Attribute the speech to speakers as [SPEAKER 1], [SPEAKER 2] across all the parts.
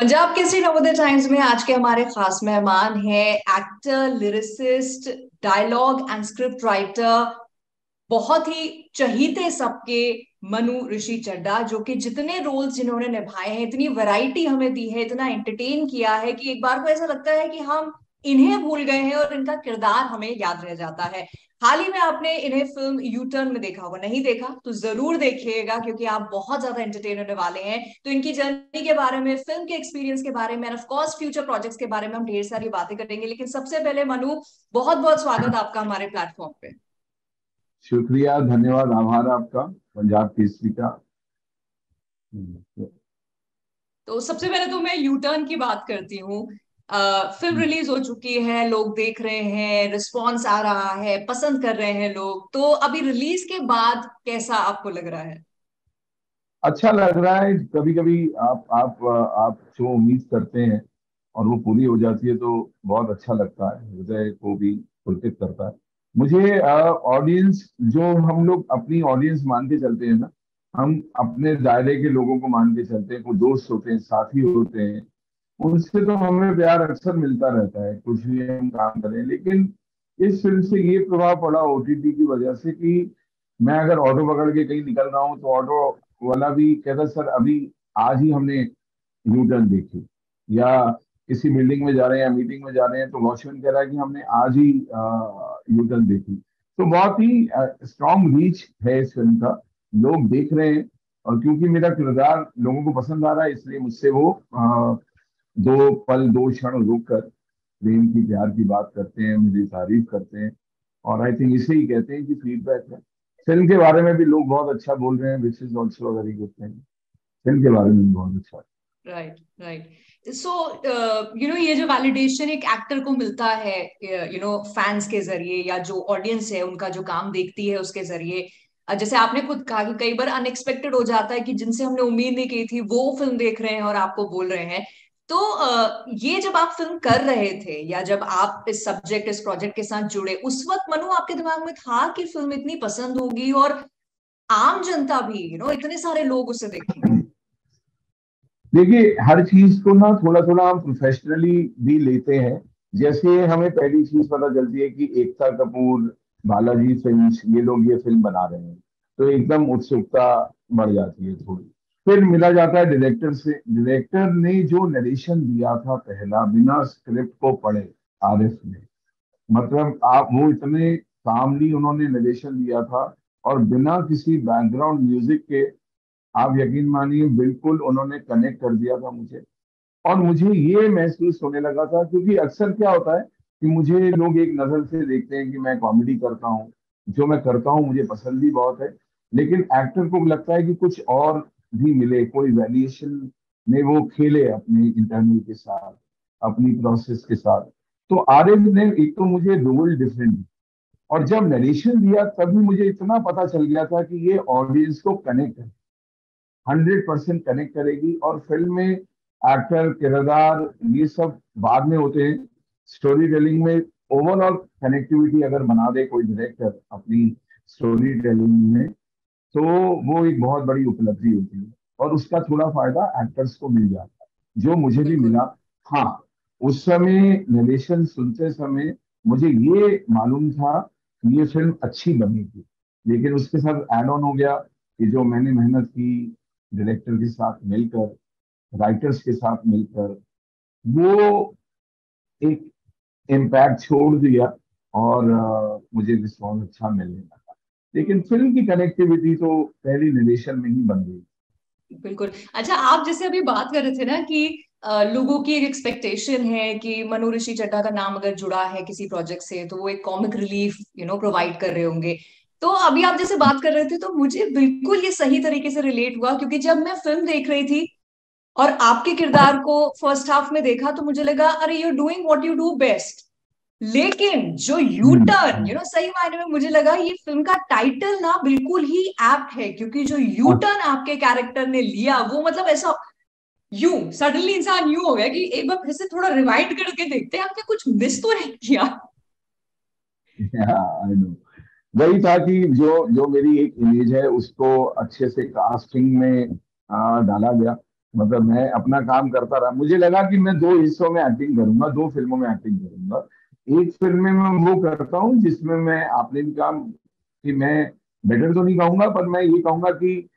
[SPEAKER 1] Punjab Kesari Navodaya times में आज के हमारे खास मेहमान हैं actor, lyricist, dialogue and script writer, बहुत ही चहीते सबके मनु ऋषि चड्ढा, जो कि जितने रोल्स जिन्होंने निभाए हैं, इतनी वैरायटी हमें दी है, इतना एंटरटेन किया है कि एक बार को ऐसा लगता है कि हम इन्हें भूल गए हैं और इनका किरदार हमें याद रह जाता है। हाल ही में आपने इन्हें फिल्म यू टर्न में देखा होगा, नहीं देखा तो जरूर देखिएगा क्योंकि आप बहुत ज्यादा एंटरटेन होने वाले हैं। तो इनकी जर्नी के बारे में, फिल्म के एक्सपीरियंस के बारे में, ऑफ कोर्स फ्यूचर प्रोजेक्ट्स के बारे में हम ढेर सारी बातें करेंगे, लेकिन सबसे पहले मनु, बहुत बहुत स्वागत आपका हमारे प्लेटफॉर्म पे।
[SPEAKER 2] शुक्रिया, धन्यवाद, आभार आपका। पंजाब केसरी का।
[SPEAKER 1] तो सबसे पहले तो मैं यू टर्न की बात करती हूँ। फिल्म रिलीज हो चुकी है, लोग देख रहे हैं, रिस्पॉन्स आ रहा है, पसंद कर रहे हैं लोग। तो अभी रिलीज के बाद कैसा आपको लग रहा है?
[SPEAKER 2] अच्छा लग रहा है। कभी कभी आप जो उम्मीद करते हैं और वो पूरी हो जाती है तो बहुत अच्छा लगता है, हृदय को भी पुलकित करता है। मुझे ऑडियंस, जो हम लोग अपनी ऑडियंस मान के चलते हैं ना, हम अपने दायरे के लोगों को मान के चलते हैं, कोई दोस्त होते हैं, साथी होते हैं, उनसे तो हमें प्यार अक्सर मिलता रहता है, कुछ भी हम काम करें। लेकिन इस फिल्म से ये प्रभाव पड़ा ओटीटी की वजह से कि मैं अगर ऑटो पकड़ के कहीं निकल रहा हूँ तो ऑटो वाला भी कहता, सर अभी आज ही हमने यू टर्न देखी। या किसी बिल्डिंग में जा रहे हैं या मीटिंग में जा रहे हैं तो वॉचमैन कह रहा है कि हमने आज ही यू टर्न देखी। तो बहुत ही स्ट्रॉन्ग रीच है इस फिल्म का। लोग देख रहे हैं, और क्योंकि मेरा किरदार लोगों को पसंद आ रहा है, इसलिए मुझसे वो दो पल दो क्षण रुक कर प्रेम की, प्यार की बात करते हैं, मेरी तारीफ करते हैं। और आई थिंक इसे ही कहते हैं कि फीडबैक है। फिल्म के बारे में भी लोग बहुत अच्छा बोल रहे हैं, which is also very good thing. Film के बारे में भी बहुत अच्छा है।
[SPEAKER 1] Right, right. सो ये जो वैलिडेशन एक एक्टर को मिलता है, फैंस के जरिए या जो ऑडियंस है उनका जो काम देखती है उसके जरिए, जैसे आपने खुद कहा कि कई बार अनएक्सपेक्टेड हो जाता है कि जिनसे हमने उम्मीद नहीं की थी वो फिल्म देख रहे हैं और आपको बोल रहे हैं। तो ये जब आप फिल्म कर रहे थे या जब आप इस सब्जेक्ट, इस प्रोजेक्ट के साथ जुड़े, उस वक्त मनु आपके दिमाग में था कि फिल्म इतनी पसंद होगी और आम जनता भी, इतने सारे लोग उसे देखेंगे?
[SPEAKER 2] देखिए, हर चीज को ना थोड़ा थोड़ा हम प्रोफेशनली भी लेते हैं। जैसे हमें पहली चीज पता चलती है कि एकता कपूर, बालाजी फिल्म्स, ये लोग ये फिल्म बना रहे हैं, तो एकदम उत्सुकता बढ़ जाती है थोड़ी। फिर मिला जाता है डायरेक्टर से। डायरेक्टर ने जो नरेशन दिया था पहला, बिना स्क्रिप्ट को पढ़े, आरिफ ने, मतलब आप वो इतने कामली उन्होंने नरेशन दिया था, और बिना किसी बैकग्राउंड म्यूजिक के, आप यकीन मानिए, बिल्कुल उन्होंने कनेक्ट कर दिया था मुझे। और मुझे ये महसूस होने लगा था, क्योंकि अक्सर क्या होता है कि मुझे लोग एक नजर से देखते हैं कि मैं कॉमेडी करता हूँ। जो मैं करता हूँ मुझे पसंद भी बहुत है, लेकिन एक्टर को लगता है कि कुछ और भी मिले, कोई वैल्यूएशन में वो खेले अपने इंटरनल के साथ, अपनी प्रोसेस के साथ। तो आरिफ ने एक तो मुझे रोल डिफरेंट, और जब नरेशन दिया तभी मुझे इतना पता चल गया था कि ये ऑडियंस को कनेक्ट है, 100% कनेक्ट करेगी। और फिल्म में एक्टर, किरदार, ये सब बाद में होते हैं। स्टोरी टेलिंग में ओवरऑल कनेक्टिविटी अगर बना दे कोई डायरेक्टर अपनी स्टोरी टेलिंग में, तो वो एक बहुत बड़ी उपलब्धि होती है, और उसका थोड़ा फायदा एक्टर्स को मिल जाता है, जो मुझे भी
[SPEAKER 1] बिल्कुल।
[SPEAKER 2] मिला। हाँ, उस समय नरेशन सुनते समय मुझे ये मालूम था कि ये फिल्म अच्छी बनेगी, लेकिन उसके साथ एड ऑन हो गया कि जो मैंने मेहनत की डायरेक्टर के साथ मिलकर, राइटर्स के साथ मिलकर, वो एक इम्पैक्ट छोड़ दिया। और मुझे रिस्पॉन्स अच्छा मिलने लगा। लेकिन फिल्म की कनेक्टिविटी तो पहली निवेशन में ही बन गई।
[SPEAKER 1] बिल्कुल। अच्छा, आप जैसे अभी बात कर रहे थे ना कि लोगों की एक एक्सपेक्टेशन है कि मनु ऋषि चड्ढा का नाम अगर जुड़ा है किसी प्रोजेक्ट से तो वो एक कॉमिक रिलीफ प्रोवाइड कर रहे होंगे। तो अभी आप जैसे बात कर रहे थे तो मुझे बिल्कुल ये सही तरीके से रिलेट हुआ, क्योंकि जब मैं फिल्म देख रही थी और आपके किरदार को फर्स्ट हाफ में देखा तो मुझे लगा अरे you doing what you do best. लेकिन जो यू टर्न,
[SPEAKER 2] हम्म।
[SPEAKER 1] सही मायने में मुझे लगा ये फिल्म का टाइटल ना बिल्कुल ही एप्ट है, क्योंकि जो यू
[SPEAKER 2] हाँ,
[SPEAKER 1] टर्न आपके कैरेक्टर ने लिया वो मतलब ऐसा, यूं सडनली इंसान यूं हो गया कि एक बार फिर से थोड़ा रिवाइंड करके देखते हैं हमने कुछ मिस तो नहीं किया।
[SPEAKER 2] I know. वही था कि जो जो मेरी एक इमेज है उसको अच्छे से कास्टिंग में डाला गया। मतलब मैं अपना काम करता रहा। मुझे लगा कि मैं दो हिस्सों में एक्टिंग करूंगा, दो फिल्मों में एक्टिंग करूंगा। एक फिल्म में मैं वो करता हूँ जिसमें मैं, आपने भी कहा कि मैं बेटर तो नहीं कहूंगा, पर मैं ये कहूंगा कि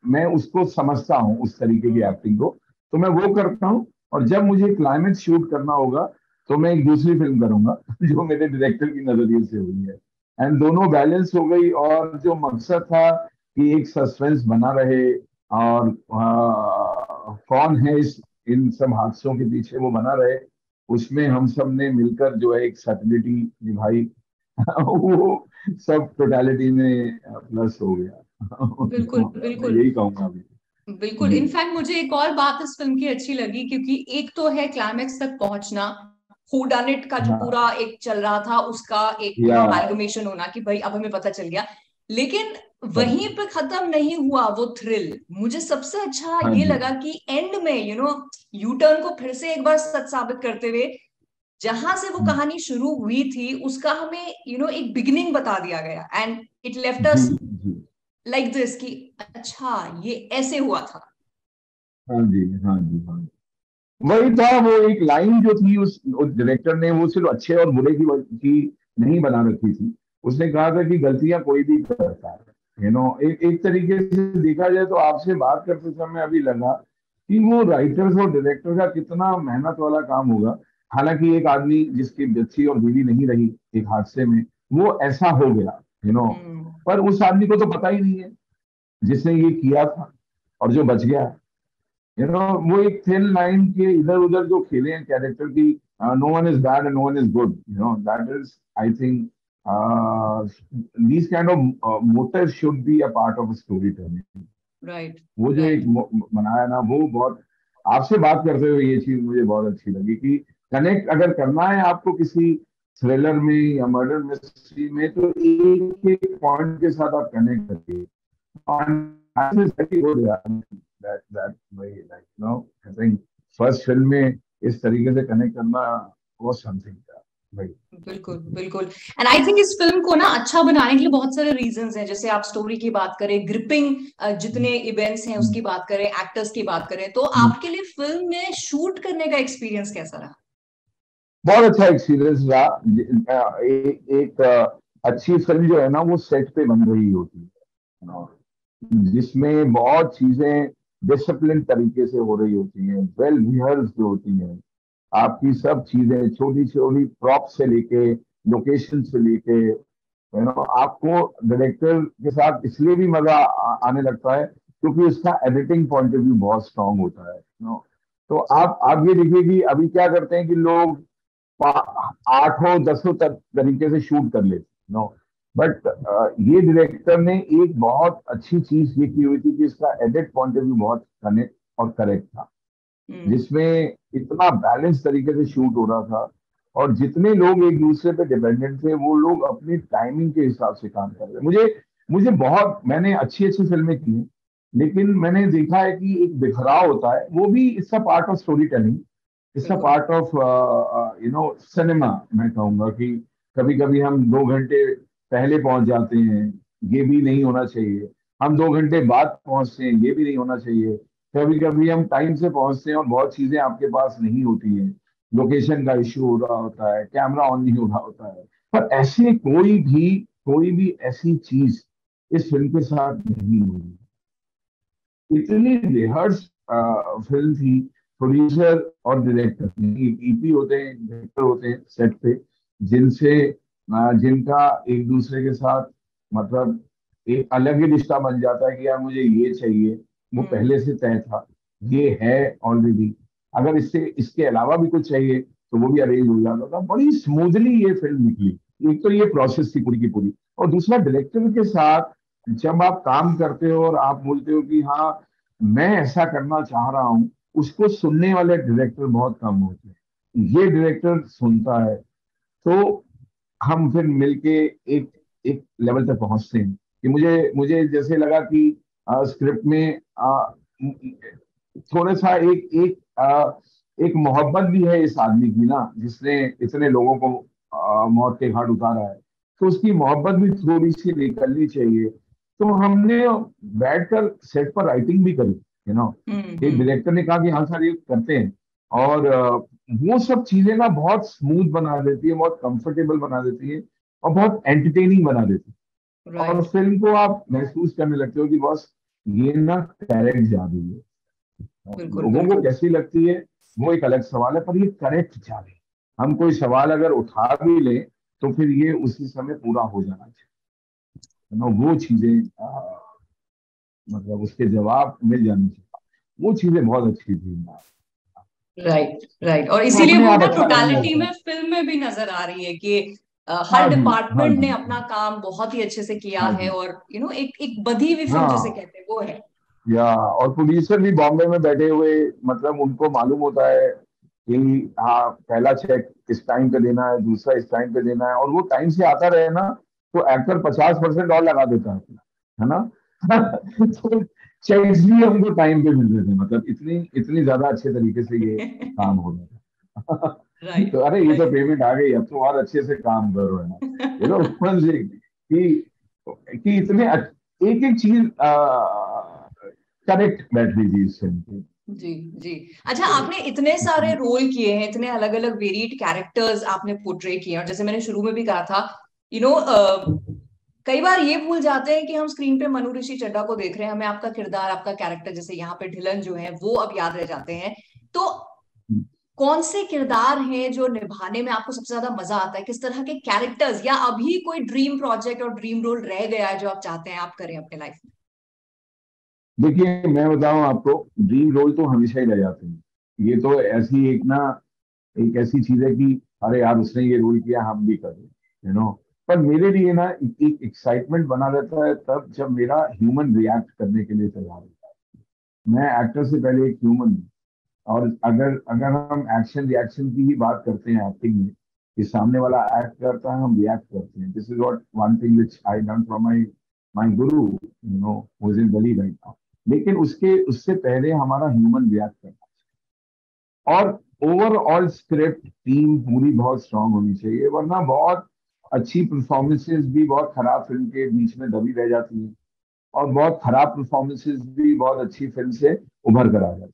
[SPEAKER 2] मैं उसको समझता हूँ उस तरीके की
[SPEAKER 1] हम्म।
[SPEAKER 2] एक्टिंग को, तो मैं वो करता हूँ। और जब मुझे क्लाइमेक्स शूट करना होगा तो मैं एक दूसरी फिल्म करूंगा जो मेरे डायरेक्टर की नजरिए से हुई है। एंड दोनों बैलेंस हो गई, और जो मकसद था कि एक सस्पेंस बना रहे, और कौन है इस इन सब हादसों के पीछे, वो बना रहे, उसमें हम सब ने मिलकर जो है एक सैटिलिटी निभाई। वो सब टोटलिटी में प्लस हो गया।
[SPEAKER 1] बिल्कुल
[SPEAKER 2] तो मैं
[SPEAKER 1] बिल्कुल
[SPEAKER 2] यही कहूंगा अभी।
[SPEAKER 1] बिल्कुल।
[SPEAKER 2] जी।
[SPEAKER 1] इनफैक्ट मुझे एक और बात इस फिल्म की अच्छी लगी, क्योंकि एक तो है क्लाइमेक्स तक पहुंचना, हू डन इट का जो
[SPEAKER 2] हाँ।
[SPEAKER 1] पूरा एक चल रहा था उसका एक
[SPEAKER 2] या
[SPEAKER 1] अमेलगमेशन होना कि भाई अब हमें पता चल गया। लेकिन वहीं पे खत्म नहीं हुआ वो थ्रिल। मुझे सबसे अच्छा
[SPEAKER 2] हाँ
[SPEAKER 1] ये
[SPEAKER 2] जी।
[SPEAKER 1] लगा कि एंड में यू टर्न को फिर से एक बार सच साबित करते हुए, जहां से वो कहानी शुरू हुई थी उसका हमें एक बिगिनिंग बता दिया गया, एंड इट लेफ्ट
[SPEAKER 2] जी
[SPEAKER 1] अस
[SPEAKER 2] जी।
[SPEAKER 1] लाइक दिस कि अच्छा ये ऐसे हुआ था।
[SPEAKER 2] हाँ जी। हाँ जी। हाँ जी। वही था, वो एक लाइन जो थी उस डायरेक्टर ने, वो सिर्फ अच्छे और बुरे की नहीं बना रखी थी। उसने कहा था कि गलतियां कोई भी करता है। एक तरीके से देखा जाए तो आपसे बात करते समय अभी लगा कि वो राइटर्स और डायरेक्टर का कितना मेहनत वाला काम होगा। हालांकि एक आदमी जिसकी बच्ची और बीवी नहीं रही एक हादसे में, वो ऐसा हो गया,
[SPEAKER 1] हम्म।
[SPEAKER 2] पर उस आदमी को तो पता ही नहीं है जिसने ये किया था और जो बच गया। वो एक थिन लाइन के इधर उधर जो खेले हैं कैरेक्टर की, no one is bad and no one is good, that is, I think, these kind of motives should be a part of storytelling.
[SPEAKER 1] Right
[SPEAKER 2] वो जो एक
[SPEAKER 1] राइट।
[SPEAKER 2] बनाया ना, वो बहुत, आपसे बात करते हुए ये चीज मुझे बहुत अच्छी लगी कि कनेक्ट अगर करना है आपको किसी थ्रिलर में या मर्डर मिस्ट्री में, तो एक एक पॉइंट के साथ आप कनेक्ट करिए। And this is very good, yeah. That way, like, I think first film में इस तरीके से कनेक्ट करना was something, भाई।
[SPEAKER 1] बिल्कुल बिल्कुल। एंड आई थिंक इस फिल्म को ना अच्छा बनाने के लिए बहुत सारे रीजंस हैं। जैसे आप स्टोरी की बात करें, ग्रिपिंग जितने इवेंट्स हैं उसकी बात करें, एक्टर्स की बात करें, तो आपके लिए फिल्म में शूट करने का एक्सपीरियंस कैसा रहा?
[SPEAKER 2] बहुत अच्छा एक्सपीरियंस रहा। एक अच्छी फिल्म जो है ना, वो सेट पे बन रही होती है, जिसमें बहुत चीजें डिसिप्लिन तरीके से हो रही होती हैं, वेल रिहर्स जो होती हैं। आपकी सब चीजें छोटी छोटी प्रॉप से लेके लोकेशन से लेके, आपको डायरेक्टर के साथ इसलिए भी मजा आने लगता है क्योंकि उसका एडिटिंग पॉइंट ऑफ व्यू बहुत स्ट्रांग होता है। तो आप ये देखिए कि अभी क्या करते हैं कि लोग आठों दसों तक तरीके से शूट कर लेते, बट ये डायरेक्टर ने एक बहुत अच्छी चीज ये की हुई थी कि इसका एडिट पॉइंट ऑफ व्यू बहुत कनेक्ट और करेक्ट था,
[SPEAKER 1] हम्म।
[SPEAKER 2] जिसमें इतना बैलेंस तरीके से शूट हो रहा था। और जितने लोग एक दूसरे पे डिपेंडेंट थे, वो लोग अपनी टाइमिंग के हिसाब से काम कर रहे। मुझे मुझे बहुत, मैंने अच्छी अच्छी फिल्में की हैं, लेकिन मैंने देखा है कि एक बिखराव होता है, वो भी it's a part of storytelling, it's a
[SPEAKER 1] बिल्कुल।
[SPEAKER 2] Part of cinema. मैं कहूंगा कि कभी कभी हम 2 घंटे पहले पहुंच जाते हैं, ये भी नहीं होना चाहिए। हम 2 घंटे बाद पहुंचते हैं, ये भी नहीं होना चाहिए। कभी कभी हम टाइम से पहुंचते हैं और बहुत चीजें आपके पास नहीं होती हैं, लोकेशन का इश्यू हो रहा होता है, कैमरा ऑन नहीं हो रहा होता है। पर ऐसे कोई भी ऐसी चीज इस फिल्म के साथ नहीं हुई। इतनी रिहर्स फिल्म थी। प्रोड्यूसर और डायरेक्टर, ईपी होते हैं, डायरेक्टर होते हैं सेट पे, जिनसे जिनका एक दूसरे के साथ मतलब एक अलग ही रिश्ता बन जाता है कि यार मुझे ये चाहिए, वो
[SPEAKER 1] हम्म।
[SPEAKER 2] पहले से तय था, ये है ऑलरेडी, अगर इससे इसके अलावा भी कुछ चाहिए तो वो भी अरेंज हो जाता था। बड़ी स्मूथली ये फिल्म निकली। एक तो ये प्रोसेस थी पूरी की पूरी, और दूसरा डायरेक्टर के साथ जब आप काम करते हो और आप बोलते हो कि हाँ मैं ऐसा करना चाह रहा हूँ, उसको सुनने वाले डायरेक्टर बहुत कम होते हैं। ये डायरेक्टर सुनता है, तो हम फिर मिलके एक एक लेवल तक पहुंचते हैं कि मुझे मुझे जैसे लगा कि स्क्रिप्ट में थोड़ा सा एक मोहब्बत भी है इस आदमी की ना, जिसने इतने लोगों को मौत के घाट उतारा है, तो उसकी मोहब्बत भी थोड़ी सी निकलनी चाहिए। तो हमने बैठकर सेट पर राइटिंग भी करी, एक डायरेक्टर ने कहा कि हाँ सर ये करते हैं, और वो सब चीजें ना बहुत स्मूथ बना देती है, बहुत कंफर्टेबल बना देती है, और बहुत एंटरटेनिंग बना देती है, और
[SPEAKER 1] राइट।
[SPEAKER 2] फिल्म को आप महसूस करने लगते हो कि बस ये ना करेक्ट जा रही है।
[SPEAKER 1] बिल्कुल
[SPEAKER 2] लोगों को
[SPEAKER 1] बिल्कुल।
[SPEAKER 2] कैसी लगती है वो एक अलग सवाल है, पर ये करेक्ट जा रही है। हम कोई सवाल अगर उठा भी लें तो फिर ये उसी समय पूरा हो जाना चाहिए, वो चीजें मतलब उसके जवाब मिल जाने चाहिए, वो चीजें बहुत अच्छी थी।
[SPEAKER 1] Right right. और
[SPEAKER 2] वो
[SPEAKER 1] इसीलिए
[SPEAKER 2] अपने
[SPEAKER 1] वो
[SPEAKER 2] आप
[SPEAKER 1] ना
[SPEAKER 2] अच्छा लगने
[SPEAKER 1] टोटालिटी
[SPEAKER 2] लगता है।
[SPEAKER 1] में फिल्म में भी नजर आ रही है कि हर
[SPEAKER 2] हाँ जी, हाँ
[SPEAKER 1] डिपार्टमेंट ने
[SPEAKER 2] जी,
[SPEAKER 1] अपना काम बहुत ही अच्छे से किया
[SPEAKER 2] हाँ
[SPEAKER 1] है,
[SPEAKER 2] जी,
[SPEAKER 1] और एक एक बधी हुई फिल्म जिसे
[SPEAKER 2] हाँ।
[SPEAKER 1] कहते हैं वो है।
[SPEAKER 2] या और प्रोड्यूसर भी बॉम्बे में बैठे हुए, मतलब उनको मालूम होता है कि हाँ पहला चेक इस टाइम पे देना है, दूसरा इस टाइम पे देना है, और वो टाइम से आता रहे ना तो एक्टर 50% और लगा देता है ना। तो चेक्स भी हमको टाइम पे मिल रहे थे, मतलब इतनी इतनी ज्यादा अच्छे तरीके से ये काम हो रहा था। तो
[SPEAKER 1] राइट
[SPEAKER 2] अरे ये तो
[SPEAKER 1] राइट।
[SPEAKER 2] पेमेंट आ गई, अब तो और अच्छे से काम करो, है ना। कि इतने एक एक चीज करेक्ट बैठ रही थी इस फिल्म की।
[SPEAKER 1] जी जी। अच्छा, आपने इतने सारे रोल किए हैं, इतने अलग अलग वेरिएड कैरेक्टर्स आपने पोर्ट्रे किए हैं, और जैसे मैंने शुरू में भी कहा था, यू नो कई बार ये भूल जाते हैं कि हम स्क्रीन पे मनु ऋषि चड्ढा को देख रहे हैं, हमें आपका किरदार, आपका कैरेक्टर, जैसे यहाँ पे ढिलन जो है वो अब याद रह जाते हैं। तो कौन से किरदार हैं जो निभाने में आपको सबसे ज्यादा मजा आता है, किस तरह के कैरेक्टर्स, या अभी कोई ड्रीम प्रोजेक्ट और ड्रीम रोल रह गया है जो आप चाहते हैं आप करें अपने लाइफ
[SPEAKER 2] देखिए मैं बताऊं आपको, ड्रीम रोल तो हमेशा ही रह जाते हैं। ये तो ऐसी एक ना, एक ऐसी चीज है कि अरे यार उसने ये रोल किया हम भी करें, पर मेरे लिए ना एक एक्साइटमेंट बना रहता है तब जब मेरा ह्यूमन रिएक्ट करने के लिए तैयार होता है। मैं एक्टर से पहले एक ह्यूमन हूँ, और अगर अगर हम एक्शन रिएक्शन की ही बात करते हैं एक्टिंग में, कि सामने वाला एक्ट करता है हम रिएक्ट करते हैं, this is what one thing which I learn from my my guru, who is in Delhi right now. लेकिन उसके उससे पहले हमारा ह्यूमन रिएक्ट करना, और ओवरऑल स्क्रिप्ट टीम पूरी बहुत स्ट्रांग होनी चाहिए, वरना बहुत अच्छी परफॉर्मेंसेज भी बहुत खराब फिल्म के बीच में दबी रह जाती हैं, और बहुत खराब परफॉर्मेंसेज भी बहुत अच्छी फिल्म से उभर कर आ जाती हैं।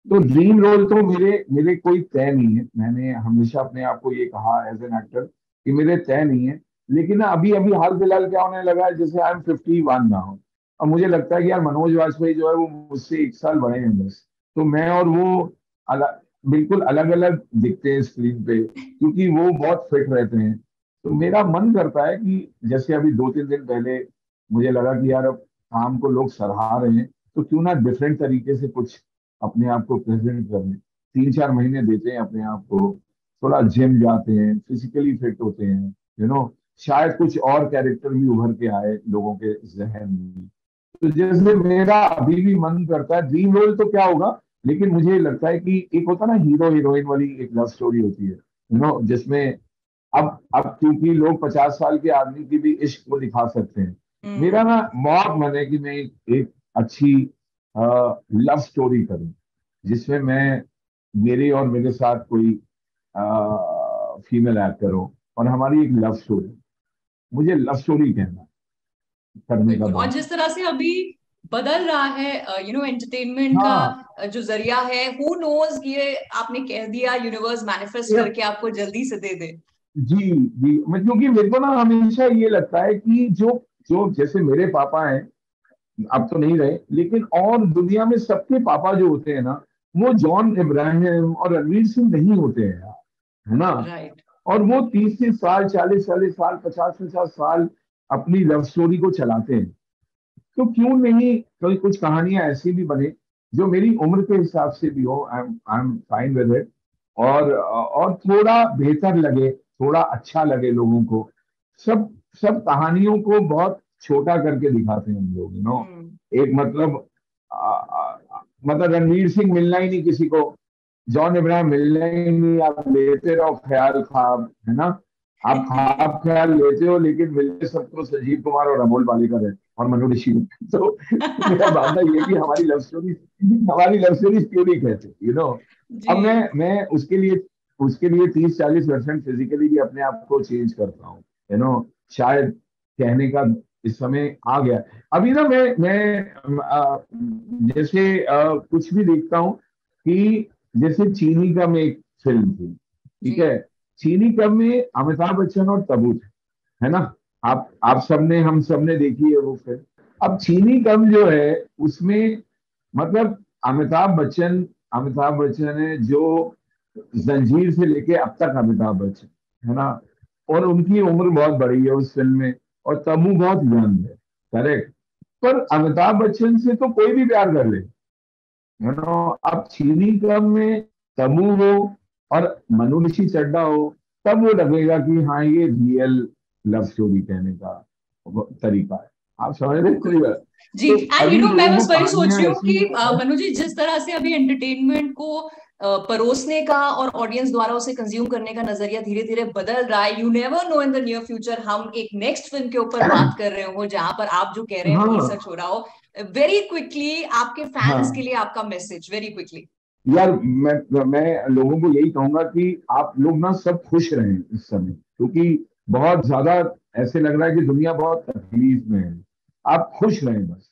[SPEAKER 2] तो
[SPEAKER 1] में?
[SPEAKER 2] ड्रीम रोल तो मेरे मेरे कोई तय नहीं है, मैंने हमेशा अपने आप को ये कहा एज एन एक्टर कि मेरे तय नहीं है। लेकिन ना अभी अभी हाल फिलहाल क्या होने लगा है, जैसे आई एम 51 ना हो, और मुझे लगता है कि यार मनोज वाजपेयी जो है वो मुझसे 1 साल बड़े हैं बस, तो मैं और वो बिल्कुल अलग अलग दिखते हैं स्क्रीन पे, क्योंकि वो बहुत फिट रहते हैं। तो मेरा मन करता है कि जैसे अभी 2-3 दिन पहले मुझे लगा कि यार अब काम को लोग सराहा रहे हैं, तो क्यों ना डिफरेंट तरीके से कुछ अपने आप को प्रेजेंट करें। 3-4 महीने देते हैं अपने आप को, थोड़ा जिम जाते हैं, फिजिकली फिट होते हैं, शायद कुछ और कैरेक्टर भी उभर के आए लोगों के जहन में। तो जैसे मेरा अभी भी मन करता है, ड्रीम रोल तो क्या होगा, लेकिन मुझे लगता है कि एक होता ना हीरो हीरोइन वाली एक लव स्टोरी होती है, जिसमें अब क्योंकि लोग 50 साल के आदमी की भी इश्क को दिखा सकते हैं, मेरा
[SPEAKER 1] हम्म।
[SPEAKER 2] ना बहुत मन है कि मैं एक अच्छी लव स्टोरी करूं, जिसमें मैं मेरे और मेरे साथ कोई फीमेल एक्टर हो, और हमारी एक लव स्टोरी, मुझे लव स्टोरी कहना करने का
[SPEAKER 1] बिल्कुल। और
[SPEAKER 2] बहुत।
[SPEAKER 1] जिस तरह से अभी बदल रहा है एंटरटेनमेंट का
[SPEAKER 2] हाँ
[SPEAKER 1] जो जरिया है, हु नोज, ये आपने कह दिया यूनिवर्स मैनिफेस्ट
[SPEAKER 2] ये-
[SPEAKER 1] करके आपको जल्दी से दे दे।
[SPEAKER 2] जी जी, क्योंकि मेरे को ना हमेशा ये लगता है कि जो जो जैसे मेरे पापा हैं, अब तो नहीं रहे, लेकिन और दुनिया में सबके पापा जो होते हैं ना, वो जॉन इब्राहिम और रणवीर सिंह नहीं होते हैं यार, है ना।
[SPEAKER 1] राइट।
[SPEAKER 2] और वो 30-30 साल, 40-40 साल, 50-50 साल अपनी लव स्टोरी को चलाते हैं। तो क्यों नहीं कोई कुछ कहानियां ऐसी भी बने जो मेरी उम्र के हिसाब से भी हो, I am fine with it, और थोड़ा बेहतर लगे, थोड़ा अच्छा लगे लोगों को। सब सब कहानियों को बहुत छोटा करके दिखाते हैं हम लोग,
[SPEAKER 1] हम्म।
[SPEAKER 2] एक मतलब मतलब रणवीर सिंह मिलना ही नहीं किसी को, जॉन इब्राहिम मिलना ही नहीं, आप लेते रहो ख्याल ख्वाब, है ना। आप ख्वाब ख्याल लेते हो, लेकिन मिलते सबको संजीव कुमार और अमोल पालेकर है, और मनु ऋषि। तो मेरा मानना ये है कि हमारी लव स्टोरी क्यों कहते, अब मैं
[SPEAKER 1] जी।
[SPEAKER 2] मैं उसके लिए 30-40% फिजिकली भी अपने आप को चेंज करता हूँ, शायद कहने का इस समय आ गया। अभी ना मैं जैसे कुछ भी देखता हूँ कि जैसे चीनी कम एक फिल्म थी, ठीक
[SPEAKER 1] जी
[SPEAKER 2] है। चीनी कम में अमिताभ बच्चन और तब्बू थे, है ना। आप सबने, हम सबने देखी है वो फिल्म। अब चीनी कम जो है उसमें मतलब अमिताभ बच्चन है जो जंजीर से लेके अब तक अमिताभ बच्चन, है ना। और उनकी उम्र बहुत बड़ी है उस फिल्म में, और तब्बू बहुत यंग है, करेक्ट। पर अमिताभ बच्चन से तो कोई भी प्यार कर ले, यू नो। अब चीनी कम में तब्बू हो और मनु ऋषि चड्ढा हो, तब वो लगेगा कि हाँ ये रियल लव स्टोरी कहने का तरीका है। आप समझ रहे हैं मेरी
[SPEAKER 1] बिल्कुल।
[SPEAKER 2] बात?
[SPEAKER 1] जी,
[SPEAKER 2] तो
[SPEAKER 1] एंड
[SPEAKER 2] अभी
[SPEAKER 1] मैं
[SPEAKER 2] लोगों को
[SPEAKER 1] बस वही सोच
[SPEAKER 2] कहानियां
[SPEAKER 1] रही हूँ
[SPEAKER 2] ऐसी
[SPEAKER 1] कि
[SPEAKER 2] है।
[SPEAKER 1] मनु जी, जिस तरह से अभी एंटरटेनमेंट को परोसने का और ऑडियंस द्वारा उसे कंज्यूम करने का नजरिया धीरे धीरे बदल रहा है, you never know in the near future हम एक नेक्स्ट फिल्म के ऊपर बात कर रहे हो जहां पर आप जो कह रहे हैं वही
[SPEAKER 2] हाँ
[SPEAKER 1] सच हो रहा हो। वेरी क्विकली आपके फैंस के
[SPEAKER 2] हाँ
[SPEAKER 1] लिए आपका मैसेज, वेरी क्विकली।
[SPEAKER 2] यार, मैं लोगों को यही कहूंगा कि आप लोग ना सब खुश रहें इस समय, क्योंकि बहुत ज्यादा ऐसे लग रहा है कि दुनिया बहुत तकलीफ में है। आप खुश रहें बस।